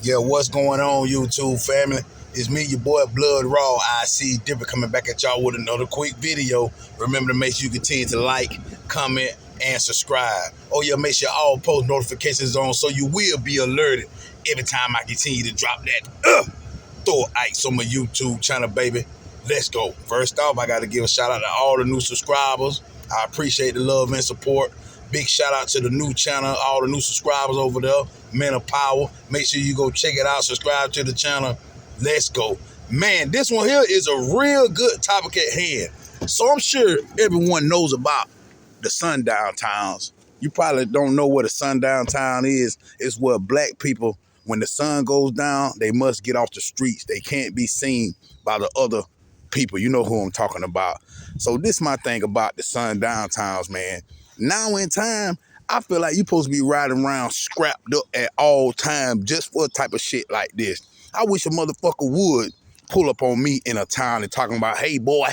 Yeah, what's going on, YouTube family? It's me, your boy Blood Raw. I see Dipper coming back at y'all with another quick video. Remember to make sure you continue to like, comment, and subscribe. Oh yeah, make sure all post notifications on so you will be alerted every time I continue to drop that throw ice on my YouTube channel, baby. Let's go. First off, I got to give a shout out to all the new subscribers. I appreciate the love and support. Big shout out to the new channel, all the new subscribers over there. Men of Power. Make sure you go check it out. Subscribe to the channel. Let's go. Man, this one here is a real good topic at hand. So I'm sure everyone knows about the sundown towns. You probably don't know what a sundown town is. It's where black people, when the sun goes down, they must get off the streets. They can't be seen by the other people. You know who I'm talking about. So this is my thing about the sundown towns, man. Now in time, I feel like you're supposed to be riding around scrapped up at all time just for a type of shit like this. I wish a motherfucker would pull up on me in a town and talking about, hey boy,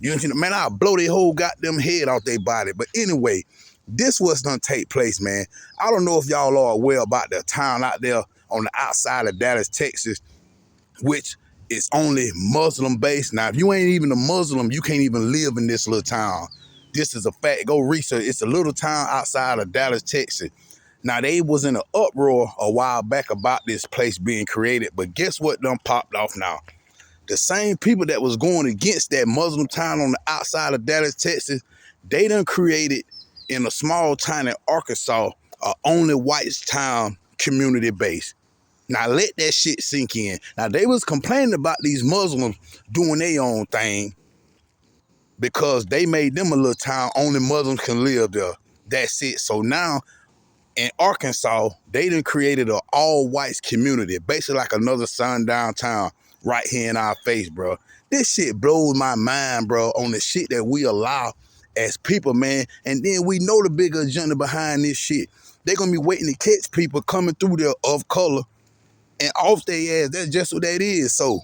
you know, man, I'll blow their whole goddamn head off their body. But anyway, this was gonna take place, man. I don't know if y'all are aware about the town out there on the outside of Dallas, Texas, which is only Muslim based. Now, if you ain't even a Muslim, you can't even live in this little town. This is a fact. Go research. It's a little town outside of Dallas, Texas. Now, they was in an uproar a while back about this place being created, but guess what done popped off now? The same people that was going against that Muslim town on the outside of Dallas, Texas, they done created in a small town in Arkansas, a only white town community base. Now let that shit sink in. Now they was complaining about these Muslims doing their own thing because they made them a little town, only Muslims can live there. That's it. So now in Arkansas, they done created an all whites community, basically like another sundown town right here in our face, bro. This shit blows my mind, bro, on the shit that we allow as people, man. And then we know the bigger agenda behind this shit. They're gonna be waiting to catch people coming through there of color and off their ass. That's just what that is. So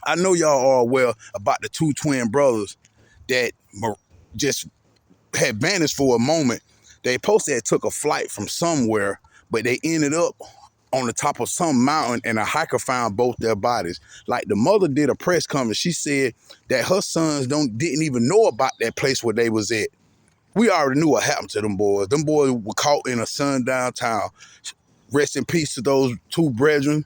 I know y'all are aware about the two twin brothers that just had vanished for a moment. They posted that took a flight from somewhere, but they ended up on the top of some mountain and a hiker found both their bodies. Like the mother did a press conference. She said that her sons didn't even know about that place where they was at. We already knew what happened to them boys. Them boys were caught in a sundown town. Rest in peace to those two brethren.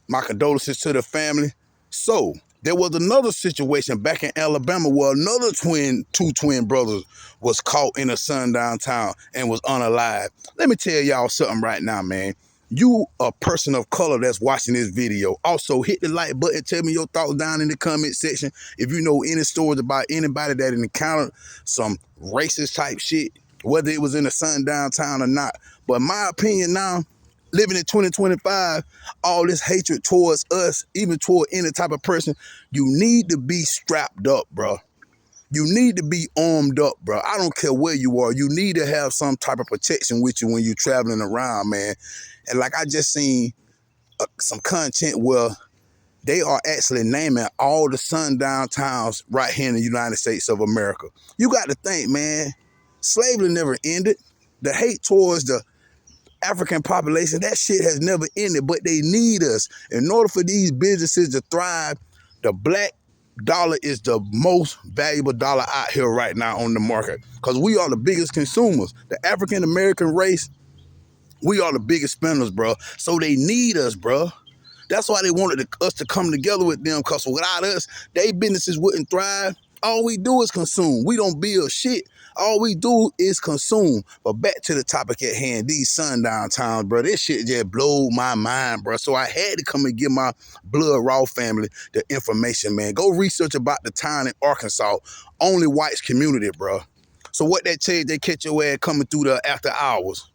My condolences to the family. So there was another situation back in Alabama where another two twin brothers was caught in a sundown town and was unalive. Let me tell y'all something right now, man. You a person of color that's watching this video. Also hit the like button. Tell me your thoughts down in the comment section. If you know any stories about anybody that encountered some racist type shit, whether it was in a sundown town or not. But my opinion now, living in 2025, all this hatred towards us, even toward any type of person, you need to be strapped up, bro. You need to be armed up, bro. I don't care where you are. You need to have some type of protection with you when you're traveling around, man. And like I just seen some content where they are actually naming all the sundown towns right here in the United States of America. You got to think, man, slavery never ended. The hate towards the African population, that shit has never ended, but they need us. In order for these businesses to thrive, the black dollar is the most valuable dollar out here right now on the market because we are the biggest consumers. The African American race, we are the biggest spenders, bro. So they need us, bro. That's why they wanted us to come together with them, because without us, they businesses wouldn't thrive. All we do is consume. We don't build shit. All we do is consume. But back to the topic at hand, these sundown towns, bro, this shit just blew my mind, bro. So I had to come and give my Blood Raw family the information, man. Go research about the town in Arkansas. Only whites community, bro. So what that tell you, they catch your ass coming through the after hours.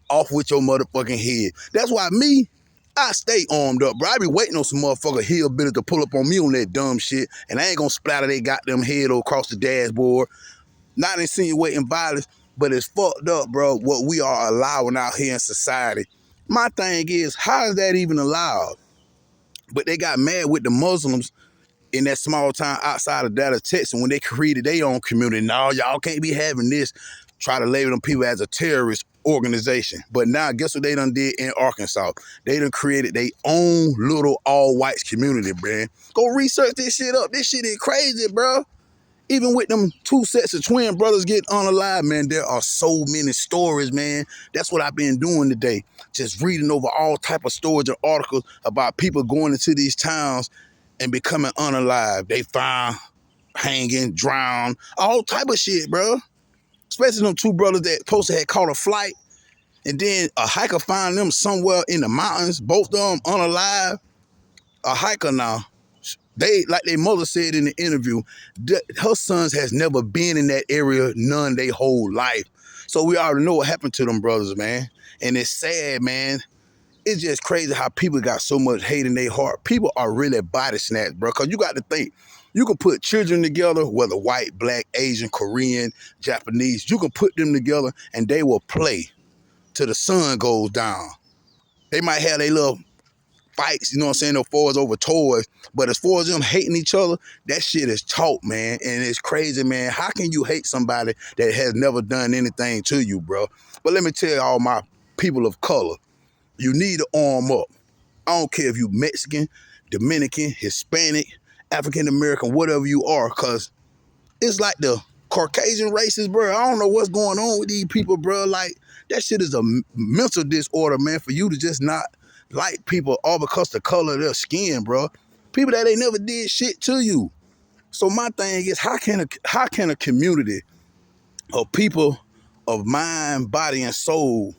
Off with your motherfucking head. That's why I stay armed up, bro. I be waiting on some motherfucker hillbilly to pull up on me on that dumb shit, and I ain't gonna splatter they goddamn head across the dashboard. Not insinuating violence, but it's fucked up, bro, what we are allowing out here in society. My thing is, how is that even allowed? But they got mad with the Muslims in that small town outside of Dallas, Texas, when they created their own community. No, y'all can't be having this. Try to label them people as a terrorist organization. But now, guess what they done did in Arkansas? They done created their own little all-whites community, man. Go research this shit up. This shit is crazy, bro. Even with them 2 sets of twin brothers getting unalive, man, there are so many stories, man. That's what I've been doing today. Just reading over all type of stories and articles about people going into these towns and becoming unalive. They found, hanging, drowned, all type of shit, bro. Especially them 2 brothers that supposed to had caught a flight, and then a hiker found them somewhere in the mountains, both of them unalive. A hiker now, they, like their mother said in the interview, her sons has never been in that area none their whole life. So we already know what happened to them brothers, man. And it's sad, man. It's just crazy how people got so much hate in their heart. People are really body snatched, bro. Because you got to think, you can put children together, whether white, black, Asian, Korean, Japanese, you can put them together and they will play till the sun goes down. They might have their little fights, you know what I'm saying, as far as over toys, but as far as them hating each other, that shit is taught, man, and it's crazy, man. How can you hate somebody that has never done anything to you, bro? But let me tell all my people of color, you need to arm up. I don't care if you Mexican, Dominican, Hispanic, African American, whatever you are, because it's like the Caucasian races, bro. I don't know what's going on with these people, bro. Like, that shit is a mental disorder, man, for you to just not like people all because the color of their skin, bro. People that ain't never did shit to you. So my thing is, how can a community of people of mind, body, and soul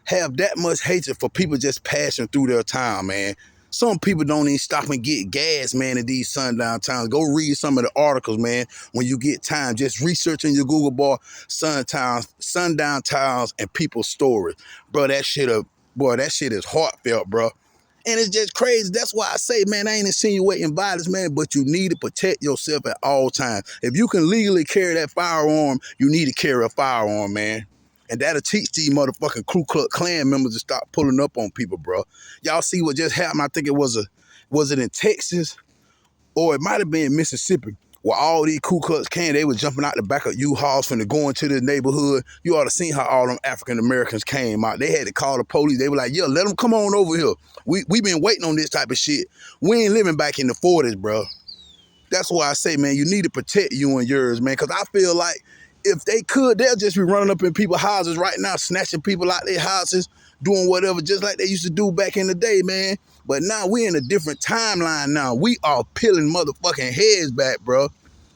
have that much hatred for people just passing through their town, man? Some people don't even stop and get gas, man, in these sundown towns. Go read some of the articles, man, when you get time. Just researching your Google bar, sundown towns, and people's stories. Bro, that shit is heartfelt, bro. And it's just crazy. That's why I say, man, I ain't insinuating violence, man, but you need to protect yourself at all times. If you can legally carry that firearm, you need to carry a firearm, man. And that'll teach these motherfucking Ku Klux Klan members to stop pulling up on people, bro. Y'all see what just happened? I think it was it in Texas? Or it might have been in Mississippi, where all these Ku Klux Klan, they was jumping out the back of U-Hauls finna go into the neighborhood. You ought to seen how all them African Americans came out. They had to call the police. They were like, yeah, let them come on over here. We been waiting on this type of shit. We ain't living back in the 40s, bro. That's why I say, man, you need to protect you and yours, man, because I feel like if they could, they'll just be running up in people's houses right now, snatching people out their houses, doing whatever, just like they used to do back in the day, man. But now we in a different timeline now. We are peeling motherfucking heads back, bro.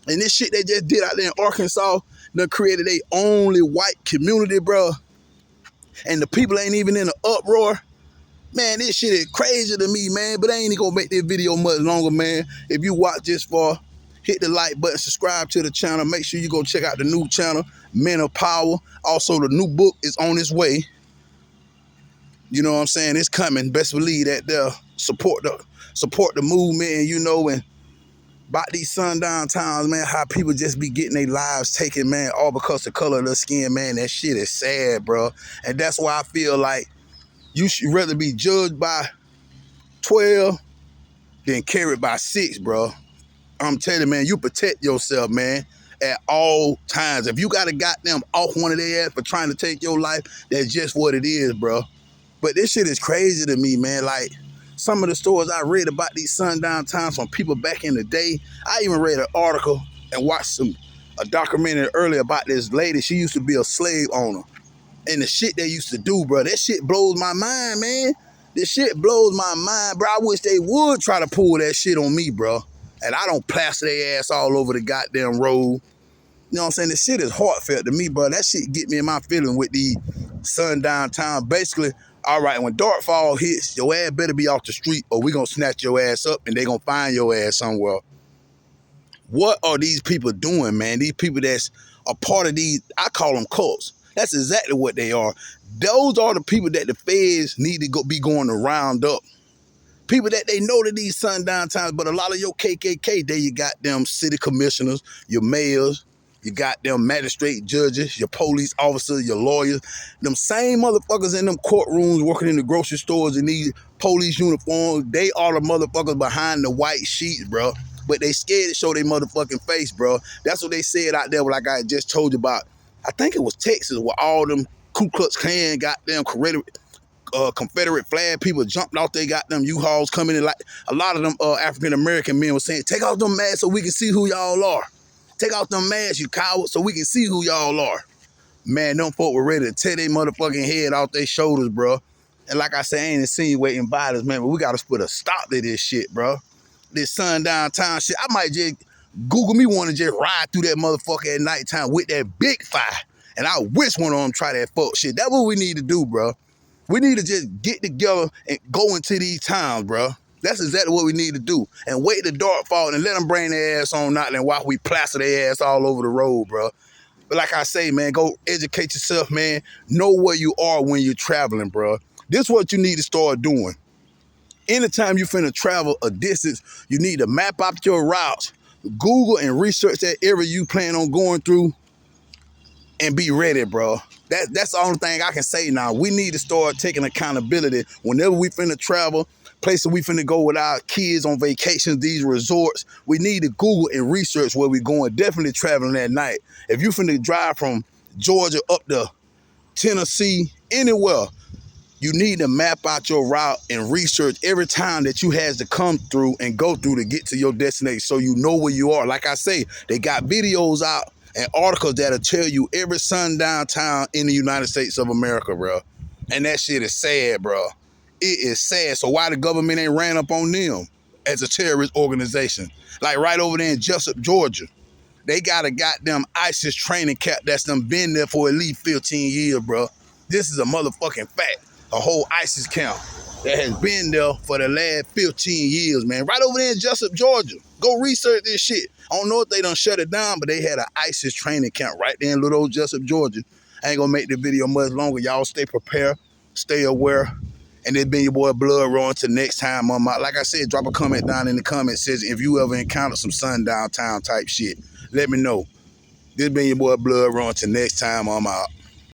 And this shit they just did out there in Arkansas, done created their only white community, bro. And the people ain't even in an uproar. Man, this shit is crazy to me, man. But I ain't gonna make this video much longer, man. If you watch this far, hit the like button, subscribe to the channel. Make sure you go check out the new channel, Men of Power. Also, the new book is on its way. You know what I'm saying? It's coming. Best believe that they'll support the movement, and you know, and about these sundown towns, man, how people just be getting their lives taken, man, all because the color of their skin, man. That shit is sad, bro. And that's why I feel like you should rather be judged by 12 than carried by 6, bro. I'm telling you, man, you protect yourself, man, at all times. If you got to goddamn off one of their ass for trying to take your life, that's just what it is, bro. But this shit is crazy to me, man. Like, some of the stories I read about these sundown towns from people back in the day. I even read an article and watched a documentary earlier about this lady. She used to be a slave owner. And the shit they used to do, bro, that shit blows my mind, man. This shit blows my mind, bro. I wish they would try to pull that shit on me, bro. And I don't plaster their ass all over the goddamn road. You know what I'm saying? This shit is heartfelt to me, bro. That shit get me in my feeling with these sundown towns. Basically, all right, when darkfall hits, your ass better be off the street or we gonna snatch your ass up and they gonna find your ass somewhere. What are these people doing, man? These people that's a part of these, I call them cults. That's exactly what they are. Those are the people that the feds need to be going to round up. People that they know that these sundown towns, but a lot of your KKK, there you got them city commissioners, your mayors, you got them magistrate judges, your police officers, your lawyers, them same motherfuckers in them courtrooms working in the grocery stores in these police uniforms. They are the motherfuckers behind the white sheets, bro. But they scared to show their motherfucking face, bro. That's what they said out there, like I just told you about. I think it was Texas, where all them Ku Klux Klan, goddamn Confederate flag people jumped off they goddamn U-Hauls coming in. Like a lot of them African American men were saying, take off them masks so we can see who y'all are. Take off them masks, you cowards, so we can see who y'all are. Man, them folk were ready to tear their motherfucking head off their shoulders, bro. And like I say, I ain't insinuating violence, man, but we gotta put a stop to this shit, bro. This sundown town shit. I might just Google me one and just ride through that motherfucker at nighttime with that big fire. And I wish one of them try that fuck shit. That's what we need to do, bro. We need to just get together and go into these towns, bro. That's exactly what we need to do. And wait the dark fall and let them bring their ass on out and while we plaster their ass all over the road, bro. But like I say, man, go educate yourself, man. Know where you are when you're traveling, bro. This is what you need to start doing. Anytime you finna travel a distance, you need to map out your routes, Google and research that area you plan on going through, and be ready, bro. That's the only thing I can say now. We need to start taking accountability whenever we finna travel, places we finna go with our kids on vacations, these resorts. We need to Google and research where we're going. Definitely traveling at night. If you finna drive from Georgia up to Tennessee, anywhere, you need to map out your route and research every town that you has to come through and go through to get to your destination so you know where you are. Like I say, they got videos out and articles that'll tell you every sundown town in the United States of America, bro. And that shit is sad, bro. It is sad. So why the government ain't ran up on them as a terrorist organization? Like right over there in Jessup, Georgia. They got a goddamn ISIS training camp that's done been there for at least 15 years, bro. This is a motherfucking fact. A whole ISIS camp that has been there for the last 15 years, man. Right over there in Jessup, Georgia. Go research this shit. I don't know if they done shut it down, but they had an ISIS training camp right there in little old Jessup, Georgia. I ain't gonna make the video much longer. Y'all stay prepared, stay aware, and it's been your boy Blood Raw. Until next time, like I said, drop a comment down in the comment section if you ever encounter some sundown town type shit. Let me know. This been your boy Blood Raw. Until next time, I'm out.